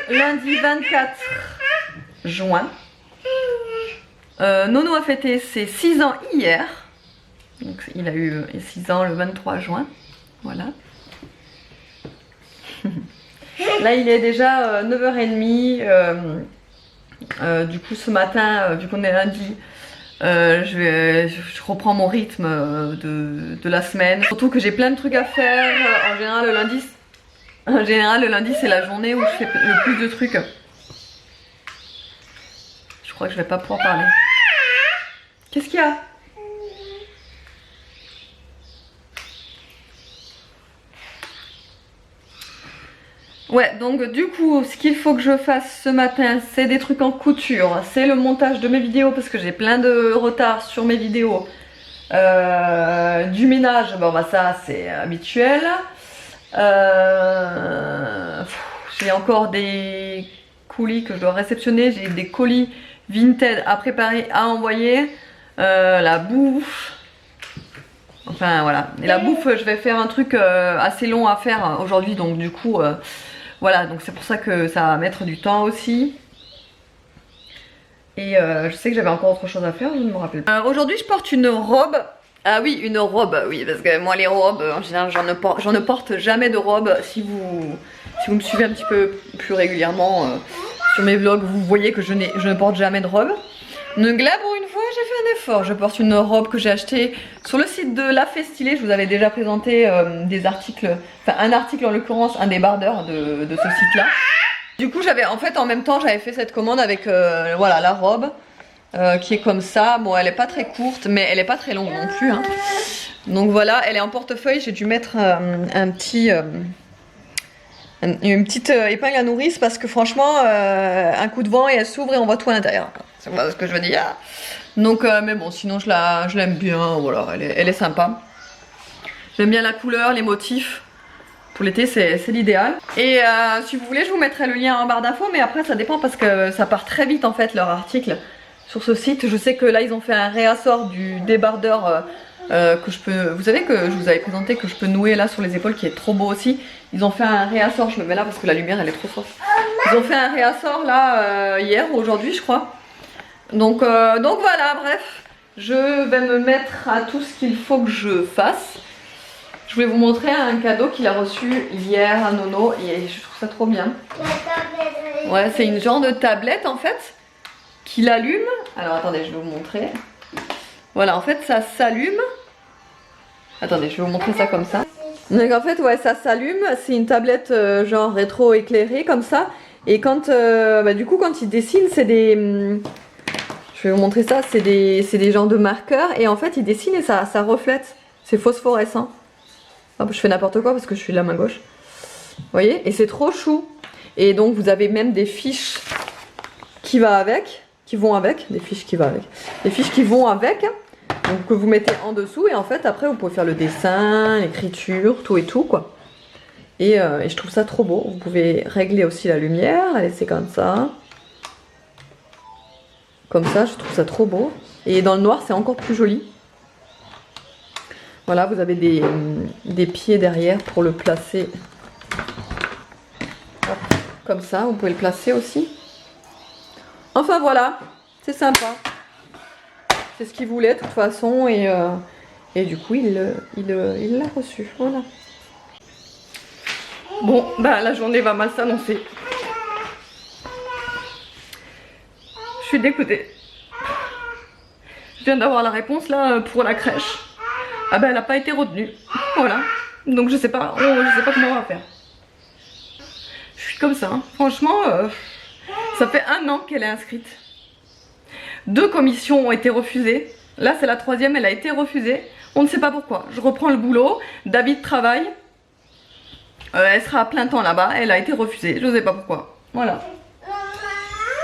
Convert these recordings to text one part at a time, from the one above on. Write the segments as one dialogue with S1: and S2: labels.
S1: lundi 24 juin. Nono a fêté ses 6 ans hier. Donc il a eu 6 ans le 23 juin. Voilà. Là il est déjà 9h30. Du coup ce matin, vu qu'on est lundi, je reprends mon rythme de la semaine. Surtout que j'ai plein de trucs à faire. En général le lundi c'est la journée où je fais le plus de trucs. Je crois que je vais pas pouvoir parler. Qu'est-ce qu'il y a? Ouais, donc du coup, ce qu'il faut que je fasse ce matin, c'est des trucs en couture, c'est le montage de mes vidéos parce que j'ai plein de retard sur mes vidéos. Du ménage, bon bah ça c'est habituel. J'ai encore des colis que je dois réceptionner, j'ai des colis Vinted à préparer, à envoyer. La bouffe. Enfin voilà, et la bouffe je vais faire un truc assez long à faire aujourd'hui, donc du coup voilà, donc c'est pour ça que ça va mettre du temps aussi. Et je sais que j'avais encore autre chose à faire, je ne me rappelle pas. Aujourd'hui je porte une robe. Ah oui, une robe, oui, parce que moi les robes, en général j'en ne porte jamais de robe. Si vous me suivez un petit peu plus régulièrement sur mes vlogs, vous voyez que je ne porte jamais de robe. Donc là pour une fois j'ai fait un effort, je porte une robe que j'ai achetée sur le site de La Fée Stylée. Je vous avais déjà présenté des articles, enfin un article en l'occurrence, un débardeur de ce site là. Du coup j'avais en fait en même temps j'avais fait cette commande avec voilà la robe qui est comme ça. Bon elle est pas très courte mais elle est pas très longue non plus hein. Donc voilà, elle est en portefeuille, j'ai dû mettre une petite épingle à nourrice parce que franchement un coup de vent et elle s'ouvre et on voit tout à l'intérieur. C'est pas ce que je veux dire. Donc mais bon sinon je l'aime bien, voilà, elle est sympa. J'aime bien la couleur, les motifs. Pour l'été c'est l'idéal. Et si vous voulez je vous mettrai le lien en barre d'infos, mais après ça dépend parce que ça part très vite en fait leur article sur ce site. Je sais que là ils ont fait un réassort du débardeur que je peux, vous savez que je vous avais présenté que je peux nouer là sur les épaules, qui est trop beau aussi. Ils ont fait un réassort, je me mets là parce que la lumière elle est trop forte. Ils ont fait un réassort là hier ou aujourd'hui je crois. Donc voilà, bref, je vais me mettre à tout ce qu'il faut que je fasse. Je voulais vous montrer un cadeau qu'il a reçu hier à Nono et je trouve ça trop bien. Ouais, c'est une genre de tablette en fait qu'il allume. Alors attendez, je vais vous montrer. Voilà, en fait ça s'allume. Attendez, je vais vous montrer ça comme ça. Donc en fait ouais, ça s'allume, c'est une tablette genre rétro éclairée comme ça. Et quand du coup quand il dessine, c'est des je vais vous montrer ça, c'est des genres de marqueurs et en fait il dessine et ça reflète. C'est phosphorescent. Hop, je fais n'importe quoi parce que je suis de la main gauche. Vous voyez? Et c'est trop chou. Et donc vous avez même des fiches qui vont avec. Des fiches qui vont avec. Des fiches qui vont avec. Donc que vous mettez en dessous et en fait après vous pouvez faire le dessin, l'écriture, tout et tout quoi. Et je trouve ça trop beau. Vous pouvez régler aussi la lumière, la laisser comme ça. Comme ça, je trouve ça trop beau. Et dans le noir, c'est encore plus joli. Voilà, vous avez des pieds derrière pour le placer. Hop, comme ça, vous pouvez le placer aussi. Enfin voilà, c'est sympa. C'est ce qu'il voulait de toute façon. Et du coup, il l'a reçu. Voilà. Bon, bah la journée va mal s'annoncer. Je suis dégoûtée. Je viens d'avoir la réponse là pour la crèche. Ah ben elle n'a pas été retenue. Voilà. Donc je sais pas comment on va faire. Je suis comme ça. Hein. Franchement, ça fait 1 an qu'elle est inscrite. 2 commissions ont été refusées. Là c'est la 3e, elle a été refusée. On ne sait pas pourquoi. Je reprends le boulot. David travaille. Elle sera à plein temps là-bas. Elle a été refusée. Je ne sais pas pourquoi. Voilà.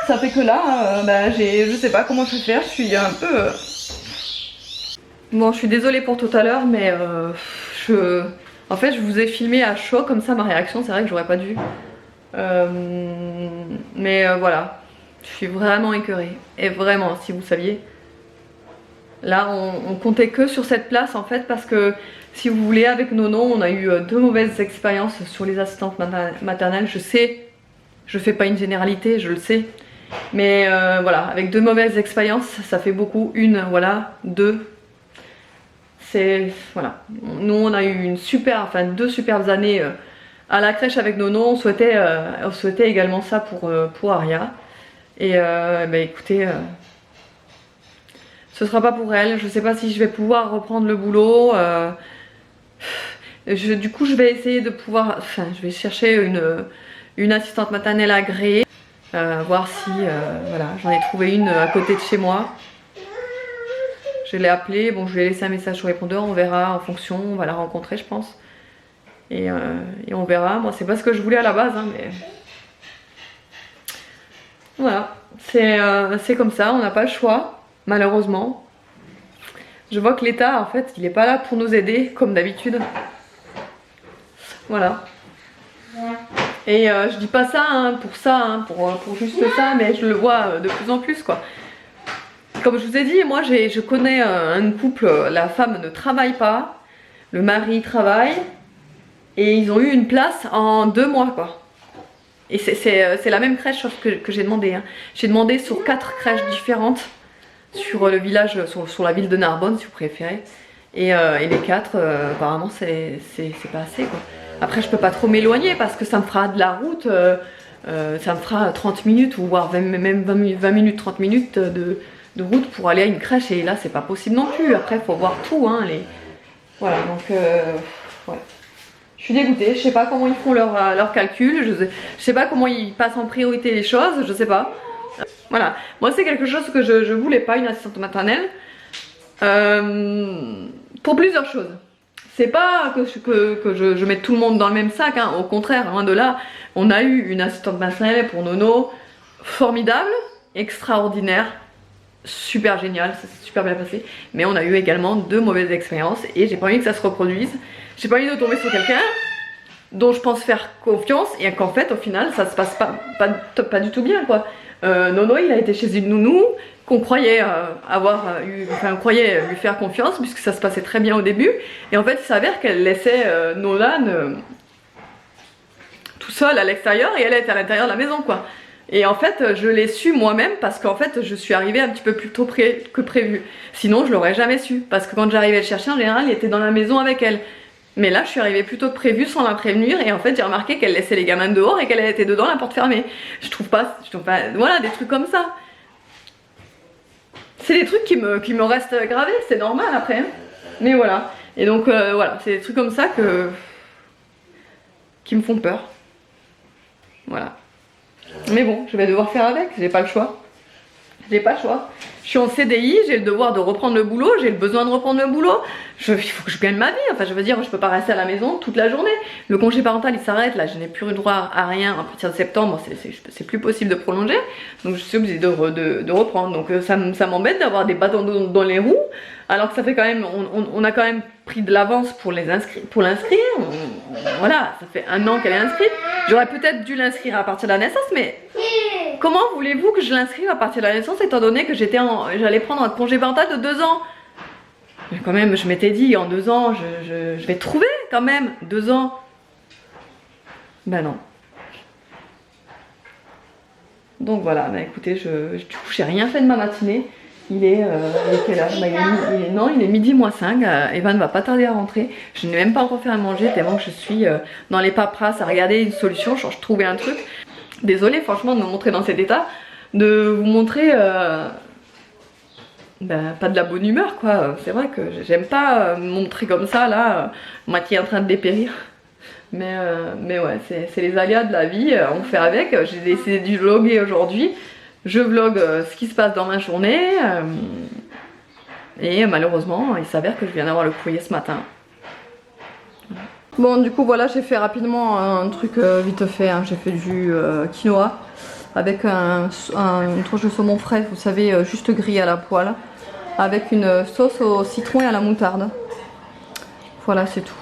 S1: Ça fait que là, je sais pas comment je vais faire, je suis un peu... Bon, je suis désolée pour tout à l'heure, mais en fait, je vous ai filmé à chaud comme ça ma réaction, c'est vrai que j'aurais pas dû. Voilà, je suis vraiment écœurée. Et vraiment, si vous saviez, là, on comptait que sur cette place en fait, parce que si vous voulez, avec Nono, on a eu 2 mauvaises expériences sur les assistantes maternelles. Je Je fais pas une généralité, je le sais. Mais voilà, avec 2 mauvaises expériences, ça fait beaucoup. 1, voilà, 2. C'est, voilà. Nous, on a eu 2 superbes années à la crèche avec Nono. On souhaitait également ça pour Aria. Et bah, écoutez, ce sera pas pour elle. Je sais pas si je vais pouvoir reprendre le boulot. Du coup, je vais essayer de pouvoir... Enfin, je vais chercher une assistante maternelle agréée. Voir si... voilà, j'en ai trouvé une à côté de chez moi. Je l'ai appelée. Bon, je lui ai laissé un message sur répondeur. On verra en fonction. On va la rencontrer, je pense. Et on verra. Moi, c'est pas ce que je voulais à la base, hein, mais... Voilà. C'est comme ça. On n'a pas le choix, malheureusement. Je vois que l'État, en fait, il est pas là pour nous aider, comme d'habitude. Voilà. Et je dis pas ça hein, pour ça, hein, pour juste ça, mais je le vois de plus en plus, quoi. Comme je vous ai dit, moi je connais un couple, la femme ne travaille pas, le mari travaille, et ils ont eu une place en 2 mois, quoi. Et c'est la même crèche que j'ai demandé. Hein. J'ai demandé sur 4 crèches différentes, sur le village, sur la ville de Narbonne, si vous préférez. Et les 4, apparemment, c'est pas assez, quoi. Après, je peux pas trop m'éloigner parce que ça me fera de la route, ça me fera 30 minutes ou voire même 20 minutes, 30 minutes de route pour aller à une crèche et là, c'est pas possible non plus. Après, il faut voir tout. Hein, voilà, donc, ouais. Je suis dégoûtée, je sais pas comment ils font leur calcul, je sais pas comment ils passent en priorité les choses, je sais pas. Voilà, moi, c'est quelque chose que je voulais pas, une assistante maternelle, pour plusieurs choses. C'est pas que je mette tout le monde dans le même sac, hein. Au contraire, loin de là, on a eu une assistante maternelle pour Nono, formidable, extraordinaire, super génial, ça s'est super bien passé. Mais on a eu également 2 mauvaises expériences et j'ai pas envie que ça se reproduise. J'ai pas envie de tomber sur quelqu'un dont je pense faire confiance et qu'en fait, au final, ça se passe pas du tout bien, quoi. Nono, il a été chez une nounou qu'on croyait on croyait lui faire confiance puisque ça se passait très bien au début et en fait il s'avère qu'elle laissait Nolan tout seul à l'extérieur et elle était à l'intérieur de la maison, quoi. Et en fait je l'ai su moi-même parce qu'en fait je suis arrivée un petit peu plus tôt que prévu, sinon je l'aurais jamais su parce que quand j'arrivais le chercher en général il était dans la maison avec elle. Mais là je suis arrivée plus tôt que prévu sans la prévenir et en fait j'ai remarqué qu'elle laissait les gamins dehors et qu'elle était dedans la porte fermée. Je trouve pas, voilà, des trucs comme ça. C'est des trucs qui me restent gravés, c'est normal après. Hein. Mais voilà. Et donc voilà, c'est des trucs comme ça qui me font peur. Voilà. Mais bon, je vais devoir faire avec, j'ai pas le choix. J'ai pas le choix. Je suis en CDI, j'ai le devoir de reprendre le boulot, j'ai le besoin de reprendre le boulot. Il faut que je gagne ma vie, enfin je veux dire, je peux pas rester à la maison toute la journée. Le congé parental il s'arrête, là je n'ai plus le droit à rien à partir de septembre, c'est plus possible de prolonger. Donc je suis obligée de reprendre. Donc ça m'embête d'avoir des bâtons dans les roues, alors que ça fait quand même, on a quand même pris de l'avance pour l'inscrire. Voilà, ça fait 1 an qu'elle est inscrite. J'aurais peut-être dû l'inscrire à partir de la naissance, mais... Comment voulez-vous que je l'inscrive à partir de la naissance étant donné que j'allais prendre un congé parental de 2 ans? Mais quand même, je m'étais dit, en 2 ans, je vais trouver quand même 2 ans. Ben non. Donc voilà, bah écoutez, du coup, j'ai rien fait de ma matinée. Il est quelle heure? Il est midi moins 5. Evan va pas tarder à rentrer. Je n'ai même pas encore fait à manger tellement que je suis dans les paperasses à regarder une solution. Je trouvais un truc. Désolée franchement de me montrer dans cet état, de vous montrer pas de la bonne humeur, quoi. C'est vrai que j'aime pas me montrer comme ça là, moitié en train de dépérir. Mais ouais, c'est les aléas de la vie, on fait avec. J'ai décidé de vlogger aujourd'hui. Je vlog ce qui se passe dans ma journée. Et malheureusement, il s'avère que je viens d'avoir le courrier ce matin. Bon, du coup voilà, j'ai fait rapidement un truc vite fait, hein. J'ai fait du quinoa avec une tranche de saumon frais, vous savez, juste grillé à la poêle, avec une sauce au citron et à la moutarde. Voilà, c'est tout.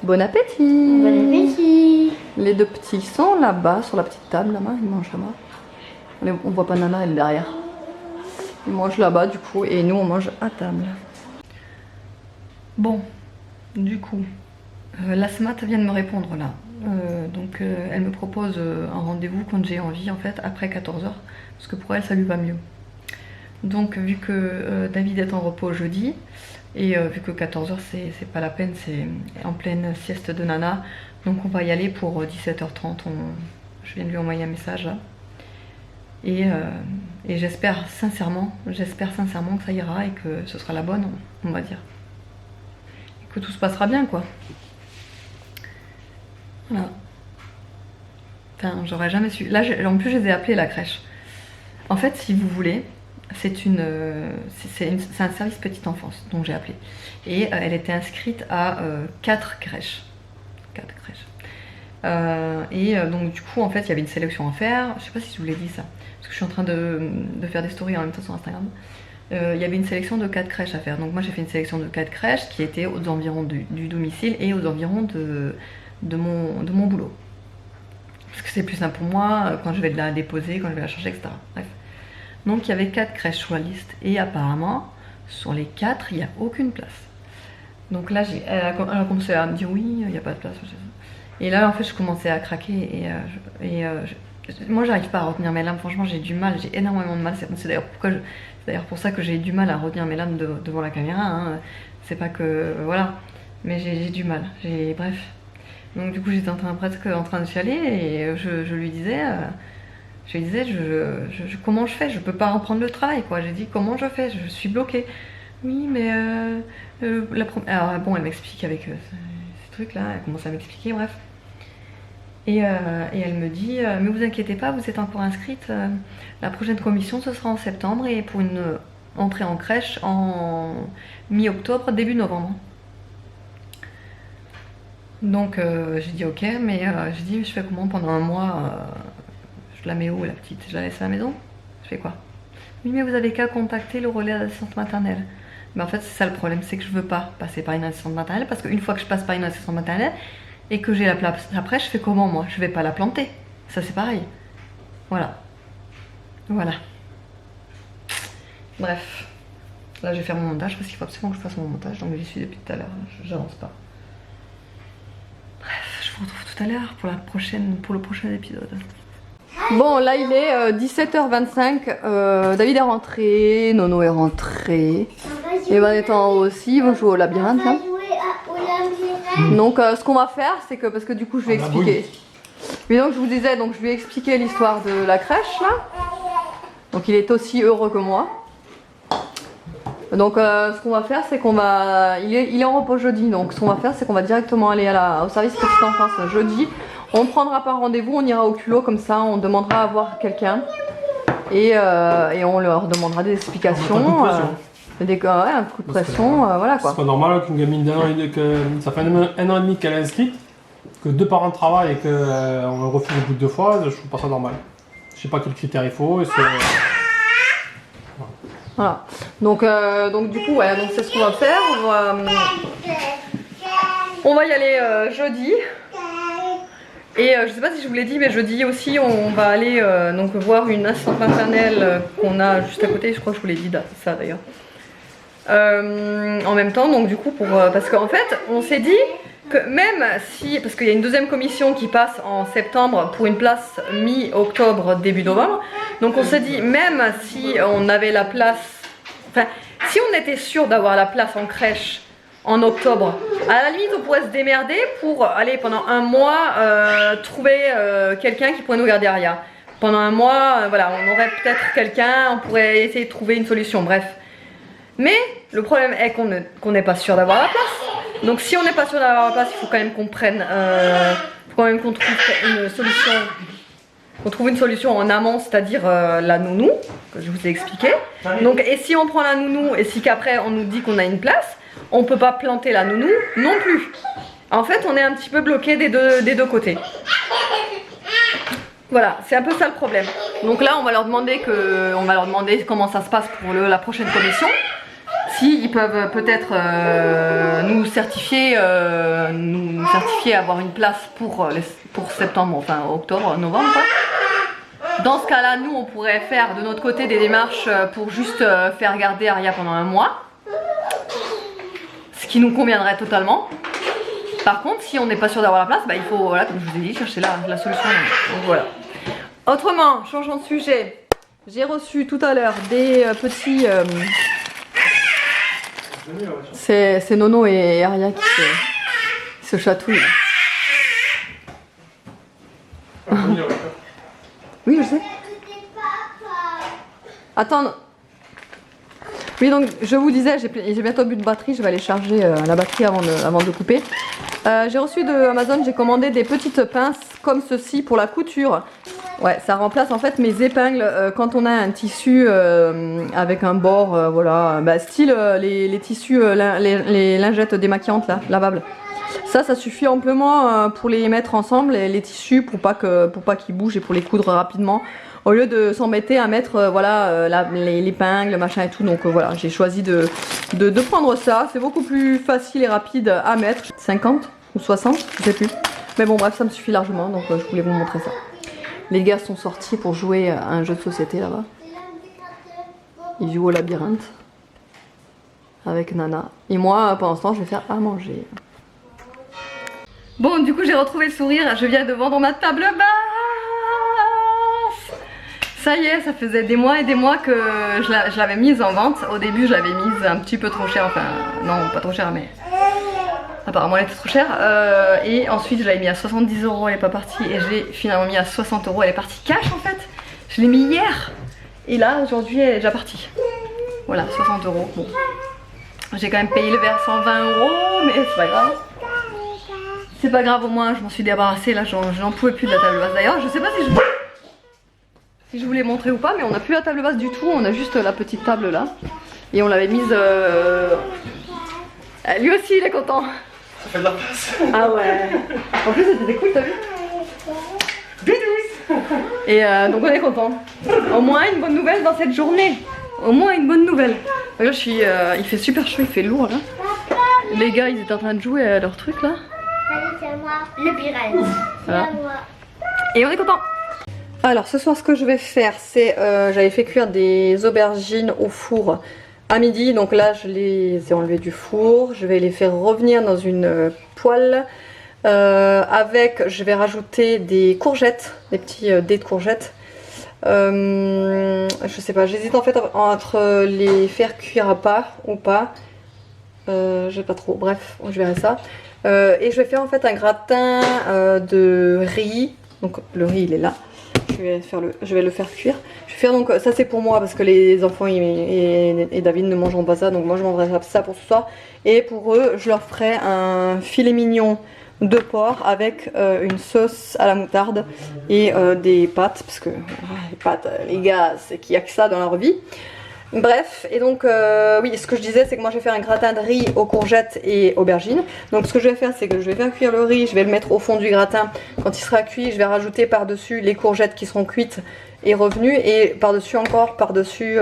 S1: Bon appétit!
S2: Bon appétit!
S1: Les 2 petits sont là-bas, sur la petite table, là-bas, ils mangent là-bas. On voit pas Nana, elle est derrière. Ils mangent là-bas, du coup, et nous on mange à table. Bon, du coup... la SMAT vient de me répondre là. Elle me propose un rendez-vous quand j'ai envie en fait, après 14h, parce que pour elle ça lui va mieux. Donc vu que David est en repos jeudi, et vu que 14h c'est pas la peine, c'est en pleine sieste de nana, donc on va y aller pour 17h30, je viens de lui envoyer un message là. Et j'espère sincèrement que ça ira et que ce sera la bonne, on va dire. Et que tout se passera bien quoi. Voilà. Enfin, j'aurais jamais su. Là, en plus, je les ai appelés la crèche. En fait, si vous voulez, c'est un service petite enfance dont j'ai appelé. Et elle était inscrite à 4 crèches. 4 crèches. Donc, du coup, en fait, il y avait une sélection à faire. Je sais pas si je vous l'ai dit ça. Parce que je suis en train de faire des stories en même temps sur Instagram. Il y avait une sélection de 4 crèches à faire. Donc, moi, j'ai fait une sélection de 4 crèches qui étaient aux environs du domicile et aux environs de mon boulot. Parce que c'est plus simple pour moi quand je vais la déposer, quand je vais la chercher, etc. Bref. Donc il y avait 4 crèches sur la liste et apparemment sur les 4 il n'y a aucune place. Donc là elle a commencé à me dire oui il n'y a pas de place. Et là en fait je commençais à craquer moi j'arrive pas à retenir mes larmes, franchement j'ai du mal, j'ai énormément de mal. C'est d'ailleurs pour ça que j'ai du mal à retenir mes larmes devant la caméra. Hein. C'est pas que voilà, mais j'ai du mal. Bref. Donc du coup j'étais presque en train de chialer et je lui disais, comment je fais, je peux pas reprendre le travail quoi. J'ai dit comment je fais, je suis bloquée. Oui mais alors bon elle m'explique avec ces trucs là, elle commence à m'expliquer bref. Et elle me dit mais vous inquiétez pas, vous êtes encore inscrite, la prochaine commission ce sera en septembre et pour une entrée en crèche en mi-octobre, début novembre. Donc j'ai dit ok, mais j'ai dit je fais comment pendant un mois, je la mets où la petite, je la laisse à la maison, je fais quoi? Oui mais vous avez qu'à contacter le relais d'assistante maternelle. Mais en fait c'est ça le problème, c'est que je veux pas passer par une assistante maternelle parce qu'une fois que je passe par une assistante maternelle et que j'ai la place après, je fais comment moi? Je vais pas la planter, ça c'est pareil. Voilà. Bref, là je vais faire mon montage parce qu'il faut absolument que je fasse mon montage, donc j'y suis depuis tout à l'heure, j'avance pas. Bref, je vous retrouve tout à l'heure pour le prochain épisode. Bon, là il est 17h25, David est rentré, Nono est rentré, Evan est en haut aussi, ils vont jouer au labyrinthe. Hein. Donc ce qu'on va faire, c'est que, parce que du coup je vais expliquer. Mais donc je vous disais, donc je lui ai expliqué l'histoire de la crèche là. Donc il est aussi heureux que moi. Donc ce qu'on va faire c'est qu'on va... Il est en repos jeudi, donc ce qu'on va faire c'est qu'on va directement aller au service petite enfance jeudi. On prendra pas rendez-vous, on ira au culot comme ça, on demandera à voir quelqu'un. Et on leur demandera des explications. Un coup de pression, voilà quoi.
S3: C'est pas normal qu'une gamine d'un an et demi, ça fait un an et demi qu'elle est inscrite, que 2 parents travaillent et qu'on refuse au bout de 2 fois, je trouve pas ça normal. Je sais pas quels critères il faut.
S1: Voilà. Donc du coup, ouais, donc c'est ce qu'on va faire. On va y aller jeudi. Et je sais pas si je vous l'ai dit, mais jeudi aussi, on va aller donc voir une assistante maternelle qu'on a juste à côté. Je crois que je vous l'ai dit ça d'ailleurs. En même temps, donc du coup, parce qu'en fait, on s'est dit que même si, parce qu'il y a une deuxième commission qui passe en septembre pour une place mi-octobre, début novembre, donc on s'est dit, même si on avait la place, enfin, si on était sûr d'avoir la place en crèche en octobre, à la limite on pourrait se démerder pour aller pendant un mois trouver quelqu'un qui pourrait nous garder Aria. Pendant un mois, voilà, on aurait peut-être quelqu'un, on pourrait essayer de trouver une solution, bref. Mais le problème est qu'on n'est pas sûr d'avoir la place. Donc si on n'est pas sûr d'avoir la place, il faut quand même qu'on prenne, qu'on trouve une solution. On trouve une solution en amont, c'est-à-dire la nounou, que je vous ai expliqué. Donc, et si on prend la nounou et si qu'après on nous dit qu'on a une place, on ne peut pas planter la nounou non plus. En fait, on est un petit peu bloqué des deux côtés. Voilà, c'est un peu ça le problème. Donc là, on va leur demander comment ça se passe pour la prochaine commission. Si ils peuvent peut-être nous certifier avoir une place pour septembre, enfin octobre, novembre. Quoi. Dans ce cas-là, nous, on pourrait faire de notre côté des démarches pour juste faire garder Aria pendant un mois. Ce qui nous conviendrait totalement. Par contre, si on n'est pas sûr d'avoir la place, bah, il faut, voilà, comme je vous ai dit, chercher la solution. Donc voilà. Autrement, changeons de sujet. J'ai reçu tout à l'heure des petits... c'est Nono et Aria qui se chatouillent. Oui, je sais. Attends. Oui, donc je vous disais, j'ai bientôt bu de batterie, je vais aller charger la batterie avant de couper. J'ai reçu de Amazon, j'ai commandé des petites pinces comme ceci pour la couture. Ouais, ça remplace en fait mes épingles quand on a un tissu avec un bord, voilà, bah, style les tissus, les lingettes démaquillantes là, lavables. Ça suffit amplement pour les mettre ensemble, les tissus, pour pas qu'ils bougent et pour les coudre rapidement. Au lieu de s'embêter à mettre voilà, l'épingle, machin et tout. Donc voilà, j'ai choisi de prendre ça. C'est beaucoup plus facile et rapide à mettre. 50 ou 60, je sais plus. Mais bon bref, ça me suffit largement, donc je voulais vous montrer ça. Les gars sont sortis pour jouer à un jeu de société là-bas. Ils jouent au labyrinthe avec Nana. Et moi, pendant ce temps, je vais faire à manger. Bon, du coup, j'ai retrouvé le sourire. Je viens de vendre ma table basse. Ça y est, ça faisait des mois et des mois que je l'avais mise en vente. Au début, je l'avais mise un petit peu trop cher. Enfin, non, pas trop cher, mais apparemment elle était trop chère. Et ensuite, je l'avais mis à 70 €, elle n'est pas partie. Et je l'ai finalement mis à 60 €, elle est partie cash en fait. Je l'ai mis hier. Et là, aujourd'hui, elle est déjà partie. Voilà, 60 €. Bon. J'ai quand même payé le verre 120 €, mais c'est pas grave. C'est pas grave, au moins, je m'en suis débarrassée. Là, j'en pouvais plus de la table basse. D'ailleurs, je sais pas si je voulais montrer ou pas, mais on n'a plus la table basse du tout. On a juste la petite table là. Et on l'avait mise... Lui aussi, il est content.
S3: Ça fait de la place.
S1: Ah ouais. En plus, c'était cool, t'as vu? Et donc on est content. Au moins une bonne nouvelle dans cette journée. Au moins une bonne nouvelle. Donc là, il fait super chaud, il fait lourd là. Les gars, ils étaient en train de jouer à leur truc là.
S2: Allez, c'est à moi. Le pirate.
S1: Voilà.
S2: C'est à moi.
S1: Et on est content. Alors ce soir, ce que je vais faire, c'est j'avais fait cuire des aubergines au four à midi. Donc là, je les ai enlevées du four. Je vais les faire revenir dans une poêle. Je vais rajouter des courgettes, des petits dés de courgettes. Je sais pas, j'hésite en fait entre les faire cuire à part ou pas. Je sais pas trop, bref, je verrai ça. Et je vais faire en fait un gratin de riz. Donc le riz il est là. Je vais le faire cuire. Je vais faire donc, ça c'est pour moi parce que les enfants et David ne mangeront pas ça. Donc moi je mangerai ça pour ce soir. Et pour eux, je leur ferai un filet mignon de porc avec une sauce à la moutarde et des pâtes. Parce que les pâtes, les gars, c'est qu'il n'y a que ça dans leur vie. Bref, et donc oui, ce que je disais, c'est que moi je vais faire un gratin de riz aux courgettes et aubergines. Donc ce que je vais faire, c'est que je vais faire cuire le riz, je vais le mettre au fond du gratin. Quand il sera cuit, je vais rajouter par-dessus les courgettes qui seront cuites et revenues. Et par-dessus encore, par-dessus...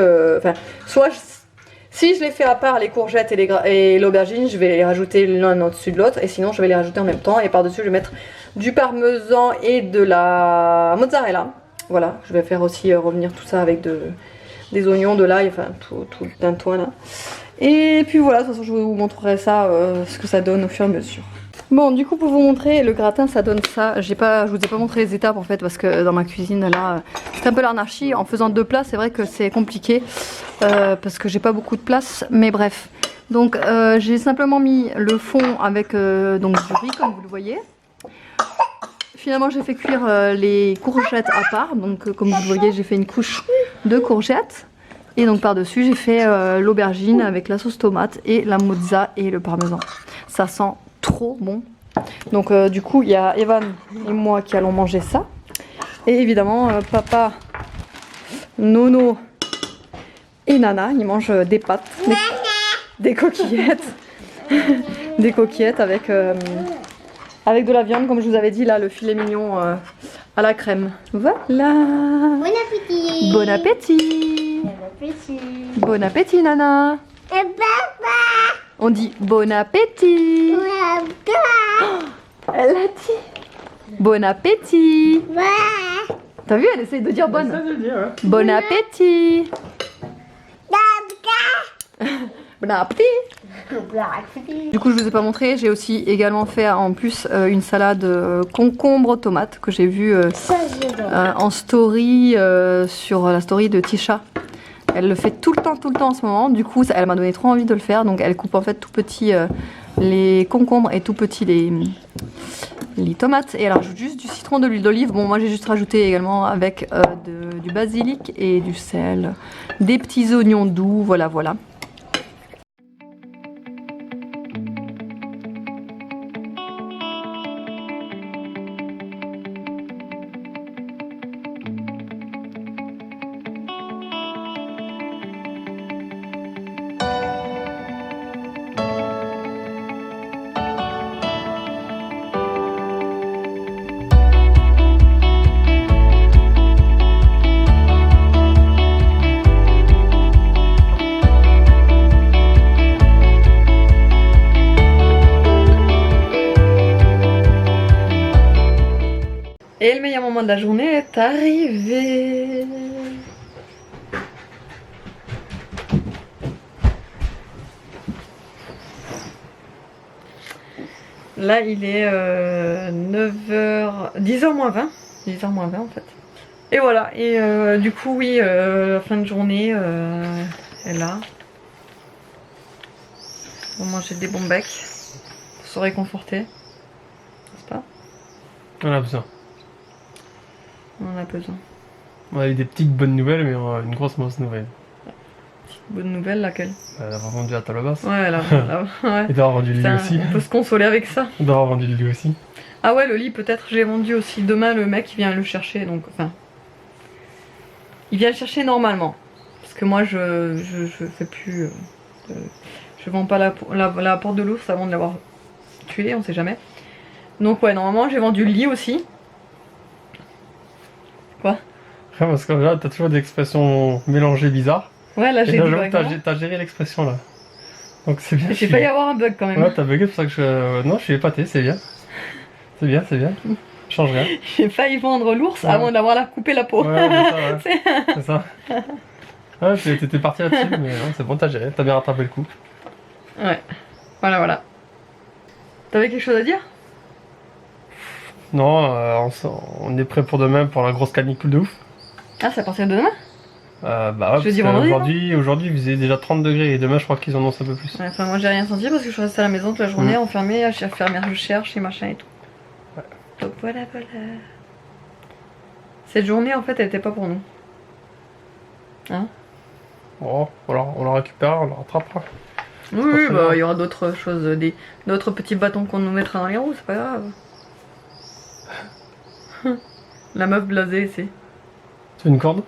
S1: si je les fais à part, les courgettes et l'aubergine, je vais les rajouter l'un au-dessus de l'autre. Et sinon, je vais les rajouter en même temps. Et par-dessus, je vais mettre du parmesan et de la mozzarella. Voilà, je vais faire aussi revenir tout ça avec des oignons, de l'ail, enfin tout le tintouin là. Et puis voilà, de toute façon je vous montrerai ça, ce que ça donne au fur et à mesure. Bon, du coup pour vous montrer, le gratin ça donne ça. Je vous ai pas montré les étapes en fait parce que dans ma cuisine là, c'est un peu l'anarchie. En faisant 2 plats, c'est vrai que c'est compliqué parce que j'ai pas beaucoup de place, mais bref. Donc j'ai simplement mis le fond avec donc du riz comme vous le voyez. Finalement j'ai fait cuire les courgettes à part, donc comme vous le voyez j'ai fait une couche de courgettes. Et donc par dessus j'ai fait l'aubergine avec la sauce tomate et la mozza et le parmesan. Ça sent trop bon. Donc du coup il y a Evan et moi qui allons manger ça. Et évidemment papa, Nono et Nana ils mangent des pâtes, des coquillettes. Des coquillettes avec de la viande, comme je vous avais dit, là, le filet mignon à la crème. Voilà.
S2: Bon appétit.
S1: Bon appétit.
S2: Bon appétit.
S1: Bon appétit, Nana.
S2: Et papa.
S1: On dit bon appétit. Elle a dit. Bon appétit.
S2: Ouais.
S1: T'as vu, elle essaye de dire bonne.
S3: Ça, je veux dire, ouais.
S1: Bon appétit. Bon appétit. Du coup, je vous ai pas montré, j'ai aussi également fait en plus une salade concombre tomate que j'ai vue
S2: Ça, j'adore.
S1: en story sur la story de Tisha. Elle le fait tout le temps en ce moment. Du coup, elle m'a donné trop envie de le faire. Donc, elle coupe en fait tout petit les concombres et tout petit les tomates. Et elle rajoute juste du citron, de l'huile d'olive. Bon, moi j'ai juste rajouté également avec du basilic et du sel, des petits oignons doux. Voilà, voilà. Et le meilleur moment de la journée est arrivé. Là, il est 9h, 10h moins 20. 10h moins 20 en fait. Et voilà, et du coup, oui, la fin de journée est là. On va manger des bons becs pour se réconforter, n'est-ce pas?
S3: On a besoin.
S1: On en a besoin.
S3: On a eu des petites bonnes nouvelles, mais on a une grosse mauvaise nouvelle.
S1: Bonne nouvelle, laquelle?
S3: D'avoir vendu à Talobas.
S1: Ouais, là, ouais.
S3: Et d'avoir vendu le lit
S1: Putain,
S3: aussi.
S1: on peut se consoler avec ça.
S3: D'avoir vendu le lit aussi.
S1: Ah ouais, le lit, peut-être, je l'ai vendu aussi. Demain, le mec, il vient le chercher, donc, enfin... Il vient le chercher normalement. Parce que moi, je fais plus... je vends pas la porte de l'ours avant de l'avoir tué, on sait jamais. Donc ouais, normalement, j'ai vendu le lit aussi. Quoi?
S3: Ouais, parce que là, t'as toujours des expressions mélangées bizarres.
S1: Ouais, là,
S3: Et
S1: j'ai
S3: là,
S1: dit
S3: j'avoue que
S1: correctement.
S3: t'as géré l'expression là. Donc c'est bien.
S1: J'ai failli avoir un bug quand même.
S3: Ouais, t'as bugué, c'est pour ça que je. Non, je suis épaté, c'est bien. C'est bien, c'est bien. Change rien.
S1: J'ai failli vendre l'ours
S3: Ouais.
S1: avant d'avoir coupé la peau.
S3: Ouais, c'est ça, ouais. C'est ça. Ouais, t'étais parti là-dessus, mais non, c'est bon, t'as géré, t'as bien rattrapé le coup.
S1: Ouais. Voilà, voilà. T'avais quelque chose à dire?
S3: Non, on est prêt pour demain pour la grosse canicule de ouf.
S1: Ah, c'est à partir de demain?
S3: Bah ouais,
S1: Jeudi,
S3: parce que
S1: vendredi,
S3: aujourd'hui, il faisait déjà 30 degrés et demain, je crois qu'ils en annoncent un peu plus.
S1: Ouais, enfin, moi, j'ai rien senti parce que je suis restée à la maison toute la journée, enfermée, à faire mes recherches et machin et tout.
S3: Ouais.
S1: Donc voilà, voilà. Cette journée, en fait, elle était pas pour nous. Hein?
S3: Bon, alors on la récupère, on la rattrapera.
S1: Oui,
S3: pas
S1: oui,
S3: très
S1: bah,
S3: grave.
S1: il y aura d'autres choses, d'autres petits bâtons qu'on nous mettra dans les roues, c'est pas grave. La meuf blasée, c'est.
S3: Tu veux une corde?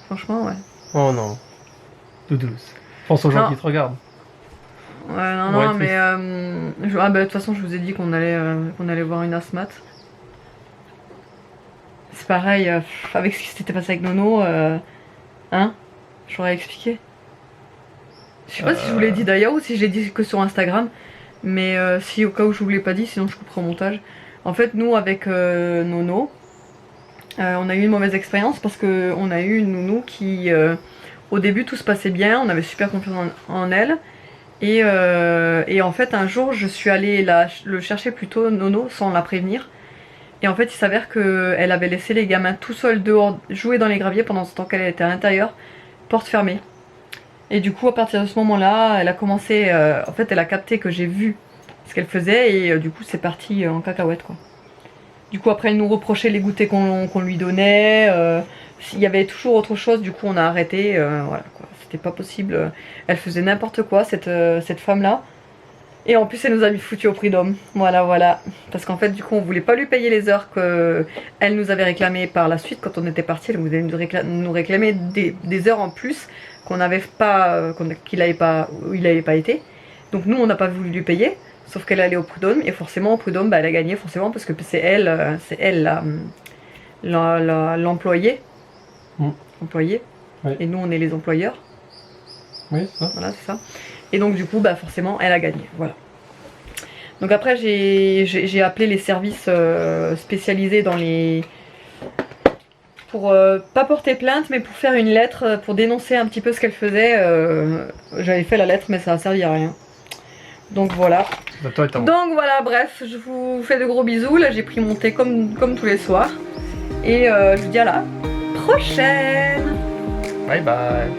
S1: Franchement, ouais.
S3: Oh non. Douce. Pense aux gens
S1: Non.
S3: qui te regardent.
S1: Ouais, non,
S3: Ouais,
S1: non,
S3: triste.
S1: mais. Ah, bah, de toute façon, je vous ai dit qu'on allait voir une asthmate. C'est pareil, avec ce qui s'était passé avec Nono, hein? J'aurais expliqué. Je sais pas si je vous l'ai dit d'ailleurs ou si je l'ai dit que sur Instagram, mais si au cas où je vous l'ai pas dit, sinon je couperai au montage. En fait, nous avec Nono, on a eu une mauvaise expérience parce que on a eu une nounou qui, au début, tout se passait bien, on avait super confiance en elle. Et en fait, un jour, je suis allée le chercher plutôt, Nono, sans la prévenir. Et en fait, il s'avère qu'elle avait laissé les gamins tout seuls dehors jouer dans les graviers pendant ce temps qu'elle était à l'intérieur, porte fermée. Et du coup, à partir de ce moment-là, elle a commencé. En fait, elle a capté que j'ai vu ce qu'elle faisait et du coup, c'est parti en cacahuète, quoi. Du coup, après, elle nous reprochait les goûters qu'on lui donnait. S'il y avait toujours autre chose, du coup, on a arrêté. Voilà, quoi. C'était pas possible. Elle faisait n'importe quoi, cette femme-là. Et en plus, elle nous a mis foutu au prud'homme. Voilà, voilà. Parce qu'en fait, du coup, on voulait pas lui payer les heures qu'elle nous avait réclamées par la suite quand on était parti. Elle voulait nous réclamer des heures en plus qu'on n'avait pas, qu'il avait pas, où il n'avait pas été. Donc nous, on n'a pas voulu lui payer. Sauf qu'elle allait au prud'homme et forcément au prud'homme, bah, elle a gagné forcément parce que c'est elle l'employée. Employée.
S3: Oui.
S1: Et nous, on est les employeurs.
S3: Oui, c'est ça.
S1: Voilà, c'est ça. Et donc du coup, bah forcément, elle a gagné. Voilà. Donc après, j'ai appelé les services spécialisés dans les... Pour pas porter plainte, mais pour faire une lettre, pour dénoncer un petit peu ce qu'elle faisait. J'avais fait la lettre, mais ça a servi à rien. Donc voilà.
S3: Bah, toi et ta maman.
S1: Donc voilà, bref, je vous fais de gros bisous. Là, j'ai pris mon thé comme tous les soirs. Et je vous dis à la prochaine.
S3: Bye bye.